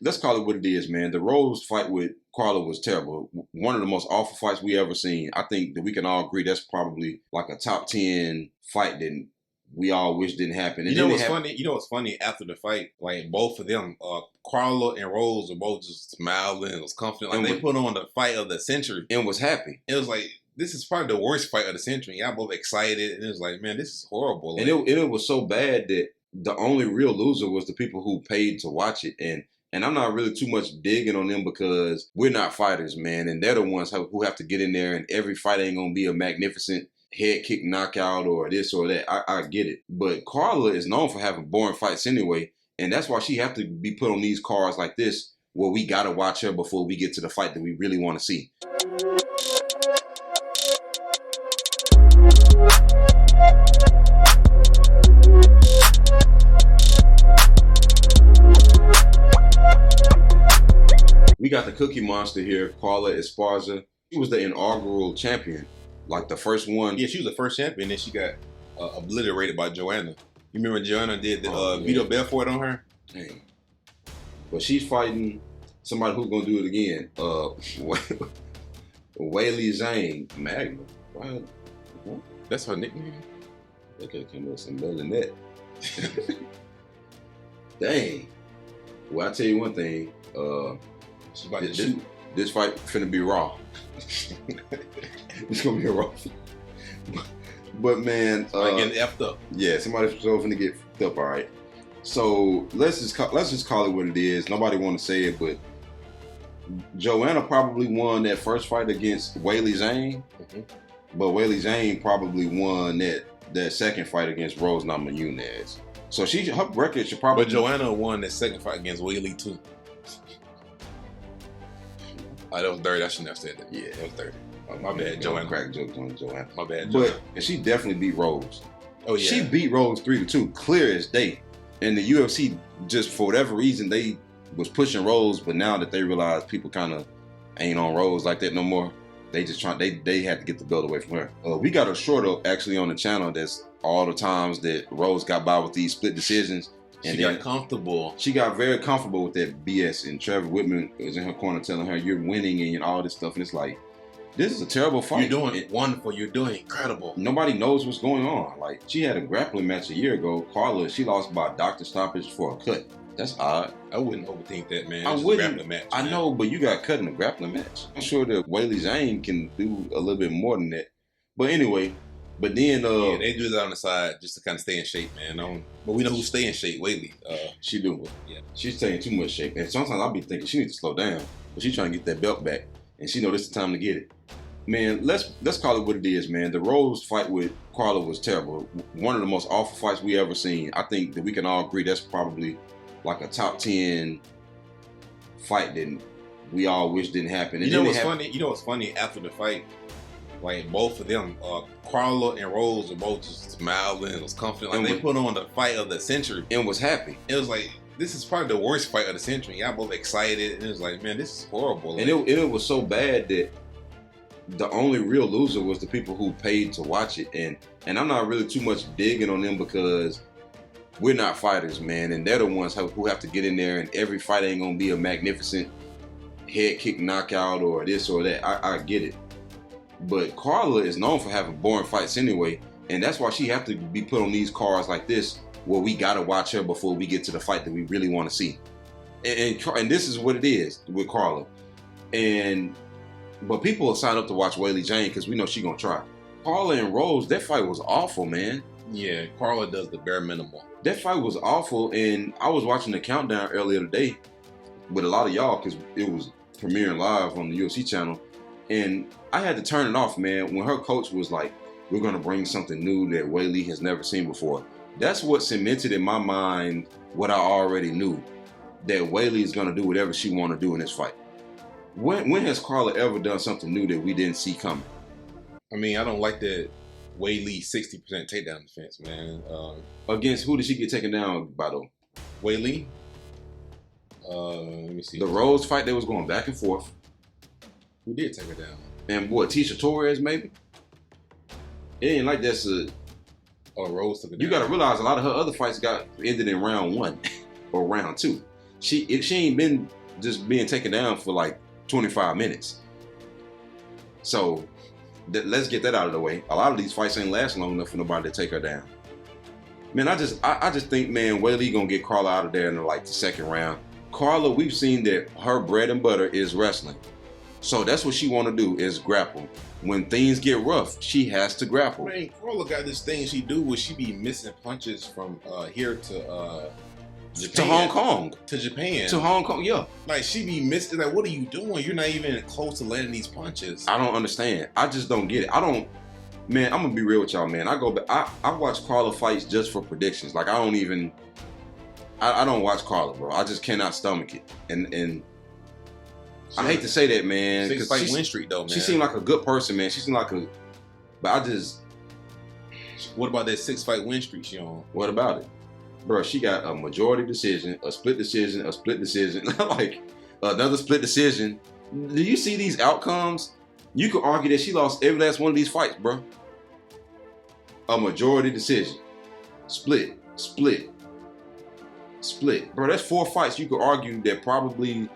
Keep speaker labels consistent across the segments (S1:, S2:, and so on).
S1: let's call it what it is, man. The Rose fight with Carla was terrible. One of the most awful fights we ever seen. I think that we can all agree that's probably like a top 10 fight that we all wish didn't happen. And
S2: you know what's funny? You know what's funny? After the fight, like both of them, Carla and Rose were both just smiling and was confident. Like they put on the fight of the century
S1: and was happy.
S2: It was like, this is probably the worst fight of the century. Y'all both excited, and it was like, man, this is horrible. Like,
S1: and it was so bad that the only real loser was the people who paid to watch it. And I'm not really too much digging on them because we're not fighters, man. And they're the ones who have to get in there, and every fight ain't going to be a magnificent head kick knockout or this or that. I get it. But Carla is known for having boring fights anyway. And that's why she have to be put on these cards like this where we got to watch her before we get to the fight that we really want to see. We got the Cookie Monster here, Carla Esparza. She was the inaugural champion, like the first one.
S2: Yeah, she was the first champion, then she got obliterated by Joanna. You remember Joanna did the Vito Belfort on her?
S1: Dang. But she's fighting somebody who's going to do it again. Weili Zhang, Magny. Wow.
S2: That's her nickname?
S1: They could have come up with something better than that. Dang. Well, I'll tell you one thing. This fight finna be raw. It's gonna be a raw. But man,
S2: getting effed up.
S1: Yeah, somebody's finna get effed up. All right. So let's just call it what it is. Nobody want to say it, but Joanna probably won that first fight against Weili Zhang. But Weili Zhang probably won that second fight against Rose Namajunas. So her record should probably.
S2: But Joanna won that second fight against Weili too. That was dirty. I shouldn't have said that.
S1: Yeah,
S2: that was dirty. My bad, Joanna.
S1: Crack jokes on Joanna.
S2: My bad, Joanna.
S1: And she definitely beat Rose.
S2: Oh yeah,
S1: she beat Rose 3-2, clear as day. And the UFC just for whatever reason they was pushing Rose, but now that they realize people kind of ain't on Rose like that no more, they just they had to get the belt away from her. We got a short actually on the channel that's all the times that Rose got by with these split decisions.
S2: And she got comfortable.
S1: She got very comfortable with that BS. And Trevor Whitman was in her corner telling her, you're winning and all this stuff. And it's like, this is a terrible fight.
S2: You're doing wonderful. You're doing incredible.
S1: Nobody knows what's going on. Like, she had a grappling match a year ago. Carla, she lost by doctor stoppage for a cut. That's odd.
S2: I wouldn't overthink that, man.
S1: I wouldn't. A match, I know, but you got cut in a grappling match. I'm sure that Weili Zhang can do a little bit more than that. But anyway, but then
S2: yeah, they do that on the side just to kind of stay in shape, man. But we know who stay in shape, Weili.
S1: She do.
S2: Yeah. She's
S1: staying too much shape. And sometimes I'll be thinking she needs to slow down. But she's trying to get that belt back. And she know this is the time to get it. Man, let's call it what it is, man. The Rose fight with Carla was terrible. One of the most awful fights we ever seen. I think that we can all agree that's probably like a top 10 fight that we all wish didn't happen.
S2: You know what's funny? You know what's funny? After the fight, like both of them, Carla and Rose were both just smiling and was confident. Like they put on the fight of the century
S1: and was happy.
S2: It was like, this is probably the worst fight of the century. Y'all both excited, and it was like, man, this is horrible.
S1: And it was so bad that the only real loser was the people who paid to watch it. And I'm not really too much digging on them because we're not fighters, man. And they're the ones who have to get in there, and every fight ain't gonna be a magnificent head kick knockout or this or that. I get it. But Carla is known for having boring fights anyway, and that's why she have to be put on these cards like this where we gotta watch her before we get to the fight that we really want to see. And this is what it is with Carla. But people will sign up to watch Weili Zhang because we know she gonna try. Carla and Rose, that fight was awful, man.
S2: Yeah, Carla does the bare minimum.
S1: That fight was awful, and I was watching the countdown earlier today with a lot of y'all because it was premiering live on the UFC channel. And I had to turn it off, man, when her coach was like, we're going to bring something new that Weili has never seen before. That's what cemented in my mind what I already knew, that Weili is going to do whatever she want to do in this fight. When has Carla ever done something new that we didn't see coming?
S2: I mean, I don't like that Weili 60% takedown defense, man.
S1: Against who did she get taken down by, though?
S2: Weili? Let me see.
S1: The Rose fight, they was going back and forth.
S2: Who did take her down?
S1: And what, Tisha Torres, maybe? It ain't like that's a...
S2: Oh, Rose took her down.
S1: You got to realize a lot of her other fights got ended in round 1 or round 2. she ain't been just being taken down for like 25 minutes. So let's get that out of the way. A lot of these fights ain't lasting long enough for nobody to take her down. Man, I just think, man, Weili gonna get Carla out of there in like the second round. Carla, we've seen that her bread and butter is wrestling. So that's what she want to do, is grapple. When things get rough, she has to grapple.
S2: Man, Carla got this thing she do where she be missing punches from here to Japan.
S1: To Hong Kong.
S2: To Japan.
S1: To Hong Kong, yeah.
S2: Like, she be missing. Like, what are you doing? You're not even close to landing these punches.
S1: I don't understand. I just don't get it. Man, I'm gonna be real with y'all, man. I watch Carla fights just for predictions. Like, I don't watch Carla, bro. I just cannot stomach it. And I hate to say that, man.
S2: 6-fight win streak, though, man.
S1: She seemed like a good person, man. But
S2: what about that 6-fight win streak she on?
S1: What about it? Bro, she got a majority decision, a split decision, like another split decision. Do you see these outcomes? You could argue that she lost every last one of these fights, bro. A majority decision. Split. Bro, that's 4 fights you could argue that probably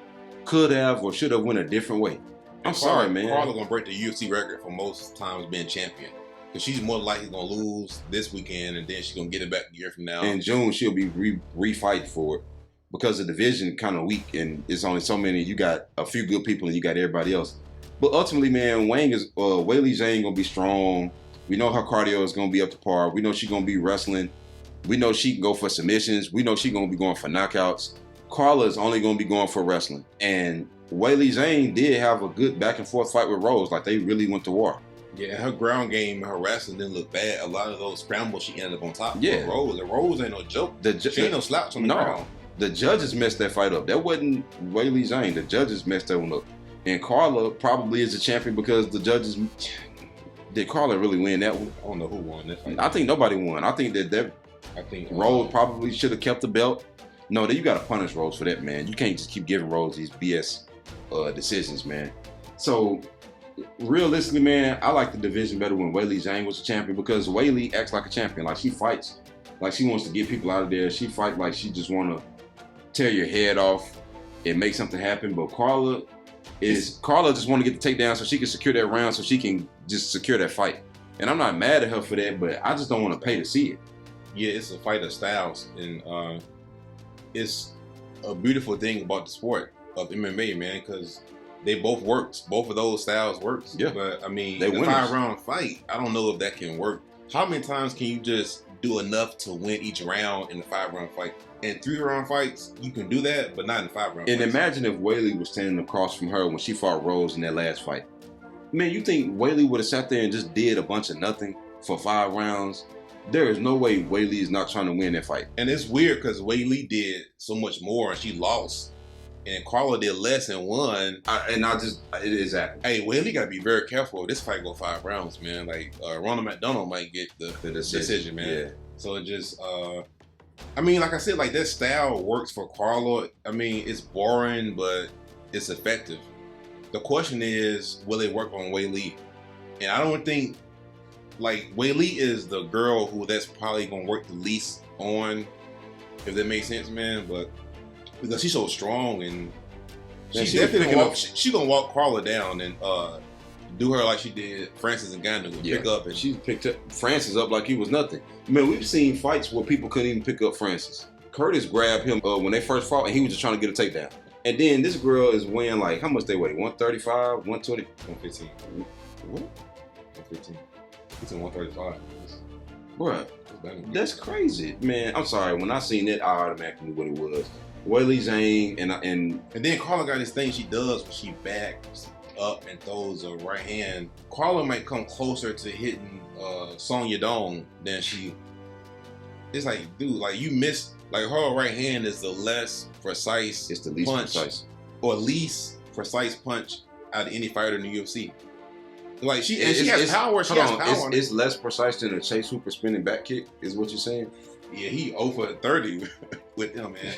S1: could have or should have went a different way. I'm sorry, man.
S2: Carla gonna break the UFC record for most times being champion. Because she's more likely gonna lose this weekend, and then she's gonna get it back a year from now.
S1: In June, she'll be re-fight for it. Because the division kind of weak, and it's only so many. You got a few good people, and you got everybody else. But ultimately, man, Weili Zhang gonna be strong. We know her cardio is gonna be up to par. We know she's gonna be wrestling. We know she can go for submissions. We know she's gonna be going for knockouts. Carla is only gonna be going for wrestling. And Weili Zhang did have a good back and forth fight with Rose. Like, they really went to war.
S2: Yeah, her ground game, her wrestling didn't look bad. A lot of those scrambles, she ended up on top.
S1: Yeah,
S2: Rose. And Rose ain't no joke. She ain't no slouch on the ground.
S1: The judges messed that fight up. That wasn't Weili Zhang. The judges messed that one up. And Carla probably is the champion because the judges. Did Carla really win that one?
S2: I don't know who won that fight.
S1: I think nobody won. I think Rose probably should have kept the belt. No, you got to punish Rose for that, man. You can't just keep giving Rose these BS decisions, man. So, realistically, man, I like the division better when Weili Zhang was a champion because Weili acts like a champion. Like, she fights like she wants to get people out of there. She fight like she just want to tear your head off and make something happen. But Carla just want to get the takedown so she can secure that round, so she can just secure that fight. And I'm not mad at her for that, but I just don't want to pay to see it.
S2: Yeah, it's a fight of styles, and it's a beautiful thing about the sport of MMA, man, because they both works. Both of those styles works.
S1: Yeah.
S2: But I mean,
S1: the
S2: 5-round fight, I don't know if that can work. How many times can you just do enough to win each round in the 5-round fight? In 3-round fights, you can do that, but not in 5-round
S1: And
S2: fights.
S1: imagine if Weili was standing across from her when she fought Rose in that last fight. Man, you think Weili would have sat there and just did a bunch of nothing for 5 rounds? There is no way Weili is not trying to win that fight.
S2: And it's weird because Weili did so much more and she lost. And Carla did less and won.
S1: It is happening.
S2: Hey, Weili got to be very careful. This fight go 5 rounds, man. Like, Ronald McDonald might get the decision, man.
S1: Yeah.
S2: So it just, I mean, like I said, like, that style works for Carla. I mean, it's boring, but it's effective. The question is, will it work on Weili? And I don't think, like, Weili is the girl who that's probably going to work the least on, if that makes sense, man. But because she's so strong and she's definitely she gonna walk Carla down and do her like she did Francis Ngannou and pick up. And
S1: she picked up Francis up like he was nothing. Man, we've seen fights where people couldn't even pick up Francis. Curtis grabbed him when they first fought, and he was just trying to get a takedown. And then this girl is weighing, like, how much they weigh? 135, 120,
S2: 115.
S1: What?
S2: 115. It's in 135.
S1: Bruh, that's crazy, man. I'm sorry. When I seen it, I automatically knew what it was. Weili Zhang and
S2: then Carla got this thing she does when she backs up and throws a right hand. Carla might come closer to hitting Song Yadong than she. It's like, dude, like, you missed. Like, her right hand is the less precise.
S1: It's the least
S2: punch,
S1: precise,
S2: or least precise punch out of any fighter in the UFC. Like, she has power. She has power.
S1: It's less precise than a Chase Hooper spinning back kick. Is what you're saying?
S2: Yeah, he over 30 with him, man.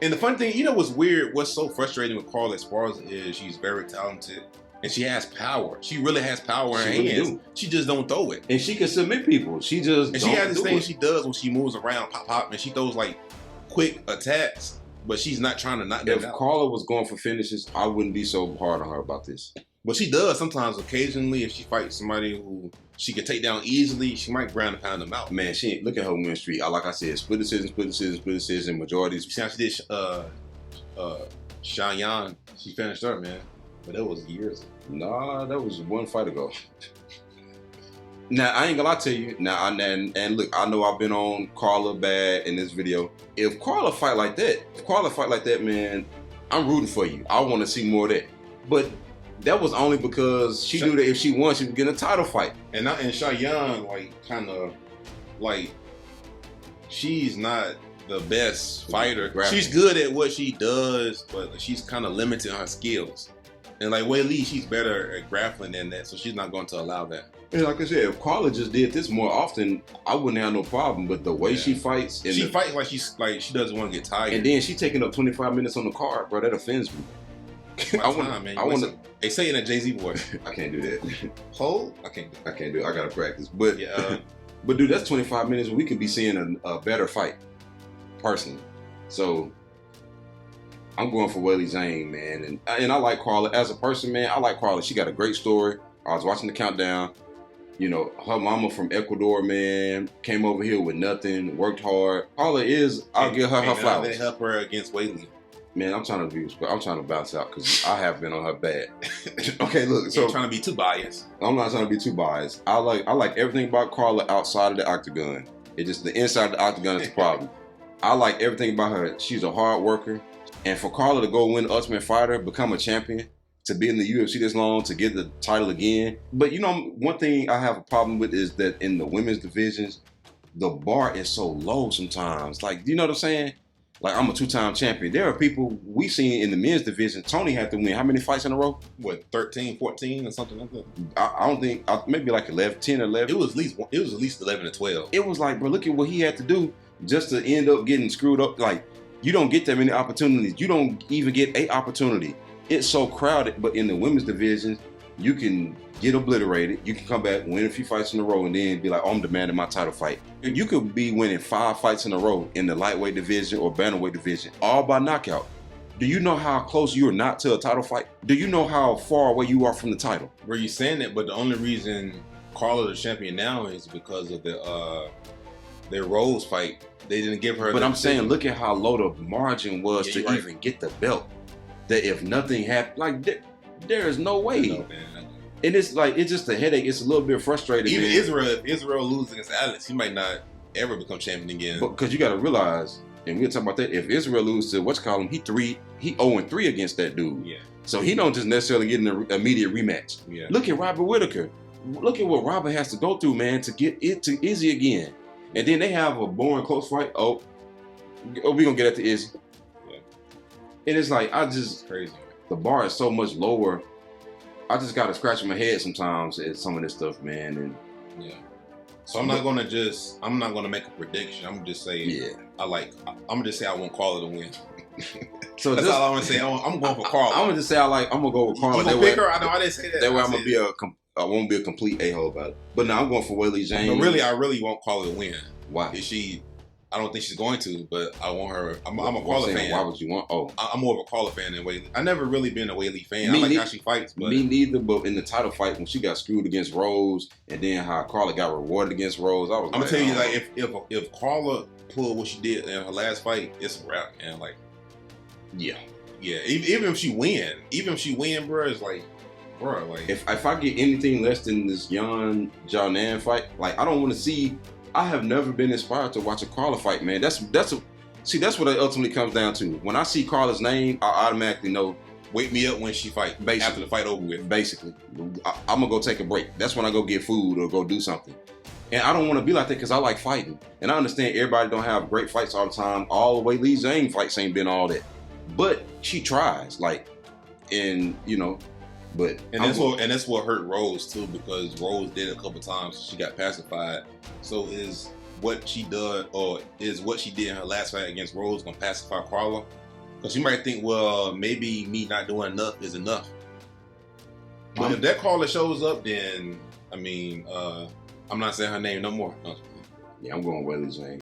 S2: And the funny thing, you know what's weird, what's so frustrating with Carla Esparza is she's very talented and she has power. She really has power in her hands. She just don't throw it.
S1: And she can submit people. She has this
S2: thing she does when she moves around, pop, and she throws like quick attacks but she's not trying to knock them
S1: If
S2: out.
S1: Carla was going for finishes, I wouldn't be so hard on her about this.
S2: But she does sometimes, occasionally, if she fights somebody who she can take down easily, she might ground and pound them out.
S1: Man, she ain't, look at her win streak. Like I said, split decision, majorities.
S2: You see how she did Shayilan? She finished her, man. But that was years ago.
S1: Nah, that was one fight ago. Now, I ain't gonna lie to you. Now, and look, I know I've been on Carla bad in this video. If Carla fight like that, man, I'm rooting for you. I want to see more of that. But that was only because she knew that if she won, she would get a title fight.
S2: And Shayilan, she's not the best fighter. She's good at what she does, but she's kind of limited on her skills. And like Weili, she's better at grappling than that, so she's not going to allow that.
S1: And like I said, if Carla just did this more often, I wouldn't have no problem. But the way she fights, and
S2: she fights like she doesn't want to get tired.
S1: And then she taking up 25 minutes on the card, bro. That offends me. I want to.
S2: They say in a Jay-Z voice.
S1: I can't do that.
S2: Hold? I can't do it.
S1: I gotta practice. But
S2: yeah,
S1: but dude, that's 25 minutes. We could be seeing a better fight, personally. So I'm going for Weili Zhang, man. And I like Carla as a person, man. I like Carla. She got a great story. I was watching the countdown. You know, her mama from Ecuador, man, came over here with nothing, worked hard. Carla is, I'll give her flowers.
S2: They help her against Weili.
S1: Man, I'm trying to bounce out because I have been on her bad. Okay, look, so
S2: you're trying to be too biased.
S1: I'm not trying to be too biased. I like everything about Carla outside of the octagon. It's just the inside of the octagon is the problem. I like everything about her. She's a hard worker, and for Carla to go win Ultimate Fighter, become a champion, to be in the UFC this long, to get the title again. But you know, one thing I have a problem with is that in the women's divisions, the bar is so low sometimes. Like, you know what I'm saying? Like, I'm a two-time champion. There are people we seen in the men's division. Tony had to win how many fights in a row?
S2: What, 13, 14 or something like that?
S1: I don't think, maybe like 11, 10 or 11.
S2: It was at least 11 or 12.
S1: It was like, bro, look at what he had to do just to end up getting screwed up. Like, you don't get that many opportunities. You don't even get an opportunity. It's so crowded, but in the women's division, you can get obliterated. You can come back, win a few fights in a row, and then be like, oh, I'm demanding my title fight. You could be winning 5 fights in a row in the lightweight division or bantamweight division, all by knockout. Do you know how close you are not to a title fight? Do you know how far away you are from the title?
S2: Were you saying that? But the only reason Carla the champion now is because of their Rose fight. They didn't give her.
S1: But I'm saying, look at how low the margin was to even get the belt. That if nothing happened, like there is no way.
S2: No, man.
S1: And it's like, it's just a headache. It's a little bit frustrating.
S2: Even Israel loses against Alex, he might not ever become champion again.
S1: Because you got to realize, and we'll talk about that. If Israel loses to he 0-3 against that dude.
S2: Yeah.
S1: So he don't just necessarily get an immediate rematch.
S2: Yeah.
S1: Look at Robert Whitaker. Look at what Robert has to go through, man, to get it to Izzy again. And then they have a boring close fight. Oh, we gonna get at the Izzy.
S2: Yeah.
S1: And it's like,
S2: It's crazy.
S1: The bar is so much lower. I just gotta scratch my head sometimes at some of this stuff, man. And
S2: yeah. So I'm not gonna make a prediction. I'm gonna just say I'm gonna just say I want Carla to win. So that's all I'm gonna say. I'm going for Carla.
S1: I'm gonna just say I'm gonna go with Carla.
S2: You gonna pick her? I know I didn't say that.
S1: That way I won't be a complete a-hole about it. But now I'm going for Weili Zhang.
S2: No, really, I really want Carla to win.
S1: Why?
S2: I don't think she's going to, but I want her. I'm a Carla fan.
S1: Why would you want? Oh,
S2: I'm more of a Carla fan than Weili. I've never really been a Weili fan. I like how she fights. But
S1: me neither. But in the title fight, when she got screwed against Rose, and then how Carla got rewarded against Rose, I'm gonna
S2: tell you, like, if Carla pulled what she did in her last fight, it's a wrap. And like, yeah. Even if she win, bro, it's like, bro, like
S1: if I get anything less than this Jan Janan fight, like I don't want to see. I have never been inspired to watch a Carla fight, man. That's what it ultimately comes down to. When I see Carla's name, I automatically know.
S2: Wake me up when she fight. Basically. After the fight over with.
S1: Basically, I'm gonna go take a break. That's when I go get food or go do something. And I don't want to be like that because I like fighting. And I understand everybody don't have great fights all the time. All the way Weili Zhang fights ain't been all that, but she tries. Like, and you know. But
S2: that's what hurt Rose too, because Rose did it a couple times. She got pacified. So is what she did in her last fight against Rose gonna pacify Carla? Because she might think, well, maybe me not doing enough is enough. But if that Carla shows up, then I mean, I'm not saying her name no more.
S1: Yeah, I'm going Weili Zhang.